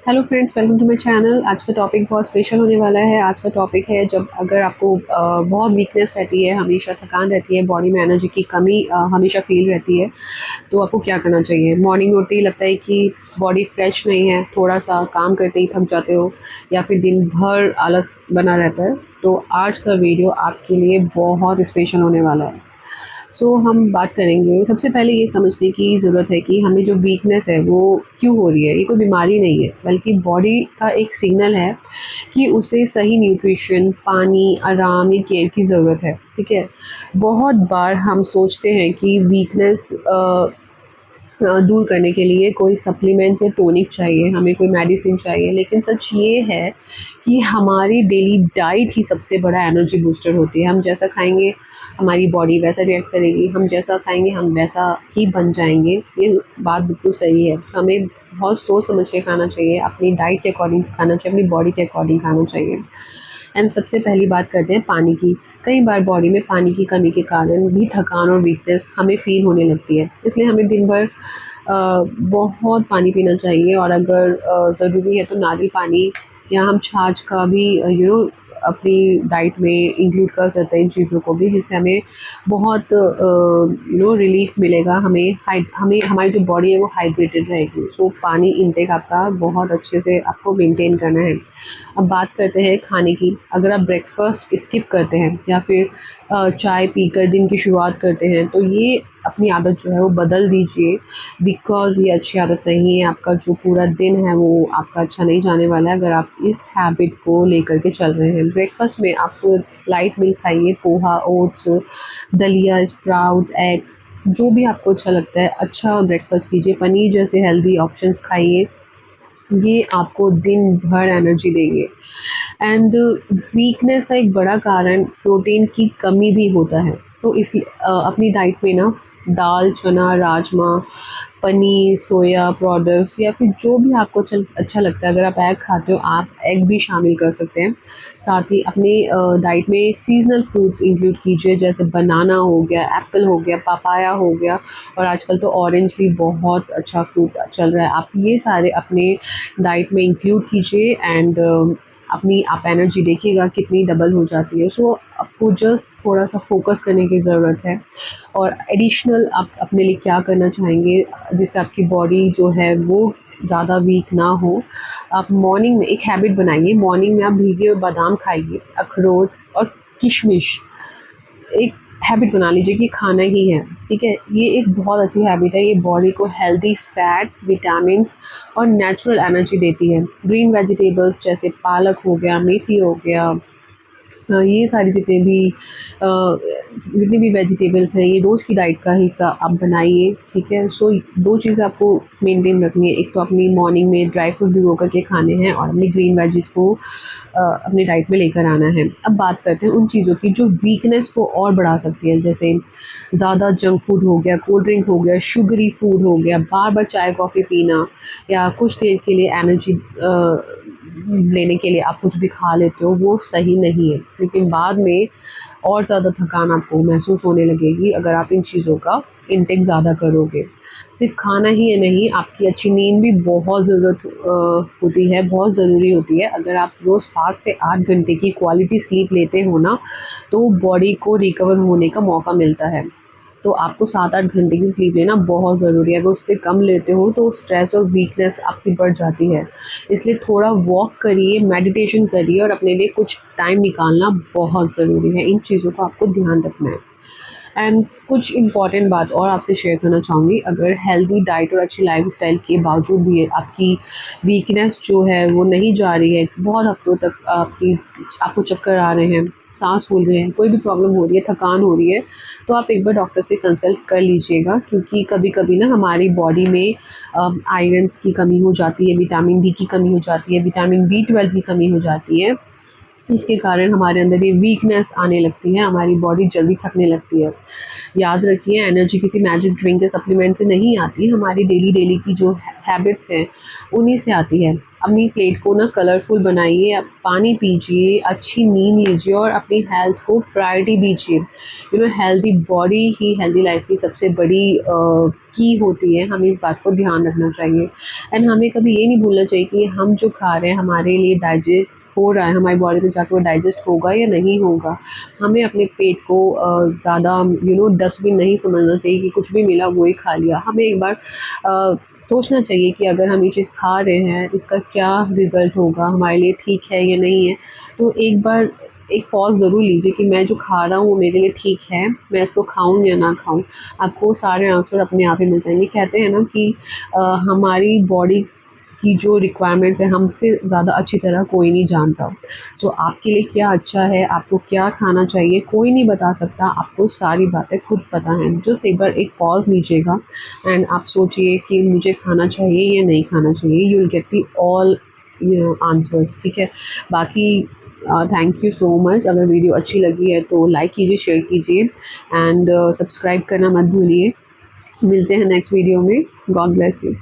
Hello friends, welcome to my channel. आज का topic बहुत स्पेशल होने वाला है। आज का टॉपिक है, जब अगर आपको बहुत वीकनेस रहती है, हमेशा थकान रहती है, बॉडी में एनर्जी की कमी हमेशा फील रहती है, तो आपको क्या करना चाहिए। मॉर्निंग में उठते ही लगता है कि बॉडी फ्रेश नहीं है, थोड़ा सा काम करते ही थक जाते हो, या फिर दिन भर आलस बना रहता है, तो आज का वीडियो आपके लिए बहुत स्पेशल होने वाला है। हम बात करेंगे, सबसे पहले ये समझने की ज़रूरत है कि हमें जो वीकनेस है वो क्यों हो रही है। ये कोई बीमारी नहीं है, बल्कि बॉडी का एक सिग्नल है कि उसे सही न्यूट्रिशन, पानी, आराम या केयर की ज़रूरत है। ठीक है। बहुत बार हम सोचते हैं कि वीकनेस दूर करने के लिए कोई सप्लीमेंट्स या टॉनिक चाहिए, हमें कोई मेडिसिन चाहिए, लेकिन सच ये है कि हमारी डेली डाइट ही सबसे बड़ा एनर्जी बूस्टर होती है। हम जैसा खाएंगे हमारी बॉडी वैसा रिएक्ट करेगी, हम जैसा खाएंगे हम वैसा ही बन जाएंगे। ये बात बिल्कुल सही है। हमें बहुत सोच समझ के खाना चाहिए, अपनी डाइट के अकॉर्डिंग खाना चाहिए, अपनी बॉडी के अकॉर्डिंग खाना चाहिए। एंड सबसे पहली बात करते हैं पानी की। कई बार बॉडी में पानी की कमी के कारण भी थकान और वीकनेस हमें फ़ील होने लगती है, इसलिए हमें दिन भर बहुत पानी पीना चाहिए। और अगर ज़रूरी है तो नारियल पानी या हम छाछ का भी अपनी डाइट में इंक्लूड कर सकते हैं इन चीज़ों को भी, जिससे हमें बहुत रिलीफ मिलेगा। हमें हमारी जो बॉडी है वो हाइड्रेटेड रहेगी। पानी इंटेक आपका बहुत अच्छे से आपको मेंटेन करना है। अब बात करते हैं खाने की। अगर आप ब्रेकफास्ट स्किप करते हैं या फिर चाय पीकर दिन की शुरुआत करते हैं, तो ये अपनी आदत जो है वो बदल दीजिए, बिकॉज़ ये अच्छी आदत नहीं है। आपका जो पूरा दिन है वो आपका अच्छा नहीं जाने वाला है अगर आप इस हैबिट को लेकर के चल रहे हैं। ब्रेकफास्ट में आप लाइट मील खाइए, पोहा, ओट्स, दलिया, स्प्राउट, एग्स, जो भी आपको अच्छा लगता है, अच्छा ब्रेकफास्ट कीजिए। पनीर जैसे हेल्दी ऑप्शंस खाइए, ये आपको दिन भर एनर्जी देंगे। एंड वीकनेस का एक बड़ा कारण प्रोटीन की कमी भी होता है, तो इसलिए अपनी डाइट में ना दाल, चना, राजमा, पनीर, सोया प्रोडक्ट्स या फिर जो भी आपको अच्छा लगता है, अगर आप एग खाते हो आप एग भी शामिल कर सकते हैं। साथ ही अपने डाइट में सीजनल फ्रूट्स इंक्लूड कीजिए, जैसे बनाना हो गया, एप्पल हो गया, पपाया हो गया, और आजकल तो ऑरेंज भी बहुत अच्छा फ्रूट चल रहा है। आप ये सारे अपने डाइट में इंक्लूड कीजिए, एंड अपनी आप एनर्जी देखिएगा कितनी डबल हो जाती है। आपको जस्ट थोड़ा सा फोकस करने की ज़रूरत है। और एडिशनल आप अपने लिए क्या करना चाहेंगे जिससे आपकी बॉडी जो है वो ज़्यादा वीक ना हो। आप मॉर्निंग में एक हैबिट बनाइए, मॉर्निंग में आप भीगे हुए बादाम खाइए, अखरोट और किशमिश। एक हैबिट बना लीजिए कि खाना ही है। ठीक है, ये एक बहुत अच्छी हैबिट है। ये बॉडी को हेल्दी फैट्स, विटामिन्स और नेचुरल एनर्जी देती है। ग्रीन वेजिटेबल्स जैसे पालक हो गया, मेथी हो गया, ये सारी जितनी भी वेजिटेबल्स हैं, ये रोज़ की डाइट का हिस्सा आप बनाइए। ठीक है। 2 चीज़ें आपको मेंटेन रखनी है। एक तो अपनी मॉर्निंग में ड्राई फ्रूट भिगो कर के खाने हैं, और अपनी ग्रीन वेजिस को अपनी डाइट में लेकर आना है। अब बात करते हैं उन चीज़ों की जो वीकनेस को और बढ़ा सकती है, जैसे ज़्यादा जंक फूड हो गया, कोल्ड ड्रिंक हो गया, शुगरी फूड हो गया, बार-बार चाय कॉफ़ी पीना, या कुछ देर के लिए एनर्जी लेने के लिए आप कुछ भी खा लेते हो, वो सही नहीं है। लेकिन बाद में और ज़्यादा थकान आपको महसूस होने लगेगी अगर आप इन चीज़ों का इंटेक ज़्यादा करोगे। सिर्फ़ खाना ही है नहीं, आपकी अच्छी नींद भी बहुत होती है, बहुत ज़रूरी होती है। अगर आप रोज़ 7 से 8 घंटे की क्वालिटी स्लीप लेते हो ना, तो बॉडी को रिकवर होने का मौका मिलता है। तो आपको 7-8 घंटे की स्लीप लेना बहुत ज़रूरी है। अगर उससे कम लेते हो तो स्ट्रेस और वीकनेस आपकी बढ़ जाती है। इसलिए थोड़ा वॉक करिए, मेडिटेशन करिए, और अपने लिए कुछ टाइम निकालना बहुत ज़रूरी है। इन चीज़ों का आपको ध्यान रखना है। एंड कुछ इम्पॉर्टेंट बात और आपसे शेयर करना चाहूँगी। अगर हेल्दी डाइट और अच्छी लाइफ़स्टाइल के बावजूद भी आपकी वीकनेस जो है वो नहीं जा रही है, बहुत हफ्तों तक आपको चक्कर आ रहे हैं, साँस फूल रहे हैं, कोई भी प्रॉब्लम हो रही है, थकान हो रही है, तो आप एक बार डॉक्टर से कंसल्ट कर लीजिएगा। क्योंकि कभी-कभी ना हमारी बॉडी में आयरन की कमी हो जाती है, विटामिन डी की कमी हो जाती है, विटामिन बी 12 की कमी हो जाती है। इसके कारण हमारे अंदर ये वीकनेस आने लगती है, हमारी बॉडी जल्दी थकने लगती है। याद रखिए, एनर्जी किसी मैजिक ड्रिंक या सप्लीमेंट से नहीं आती, हमारी डेली की जो हैबिट्स हैं उन्हीं से आती है। अपनी प्लेट को ना कलरफुल बनाइए, आप पानी पीजिए, अच्छी नींद लीजिए और अपनी हेल्थ को प्रायोरिटी दीजिए। हेल्दी बॉडी ही हेल्दी लाइफ की सबसे बड़ी की होती है, हमें इस बात को ध्यान रखना चाहिए। एंड हमें कभी ये नहीं भूलना चाहिए कि हम जो खा रहे हैं हमारे लिए डाइजेस्ट हो रहा है, हमारी बॉडी में जाकर वो डाइजेस्ट होगा या नहीं होगा। हमें अपने पेट को ज़्यादा डस्टबिन नहीं समझना चाहिए कि कुछ भी मिला वही खा लिया। हमें एक बार सोचना चाहिए कि अगर हम ये चीज़ खा रहे हैं इसका क्या रिज़ल्ट होगा, हमारे लिए ठीक है या नहीं है। तो एक बार एक पॉज़ ज़रूर लीजिए कि मैं जो खा रहा हूँ वो मेरे लिए ठीक है, मैं इसको खाऊँ या ना खाऊँ। आपको सारे आंसर अपने आप ही मिल जाएँगे। कहते हैं ना कि हमारी बॉडी की जो रिक्वायरमेंट्स हैं हमसे ज़्यादा अच्छी तरह कोई नहीं जानता। तो आपके लिए क्या अच्छा है, आपको क्या खाना चाहिए, कोई नहीं बता सकता, आपको सारी बातें खुद पता हैं। जस्ट एक बार एक पॉज़ लीजिएगा एंड आप सोचिए कि मुझे खाना चाहिए या नहीं खाना चाहिए। You will get the all answers, ठीक है। बाकी थैंक यू सो मच। अगर वीडियो अच्छी लगी है तो लाइक कीजिए, शेयर कीजिए एंड सब्सक्राइब करना मत भूलिए। मिलते हैं नेक्स्ट वीडियो में। God bless you.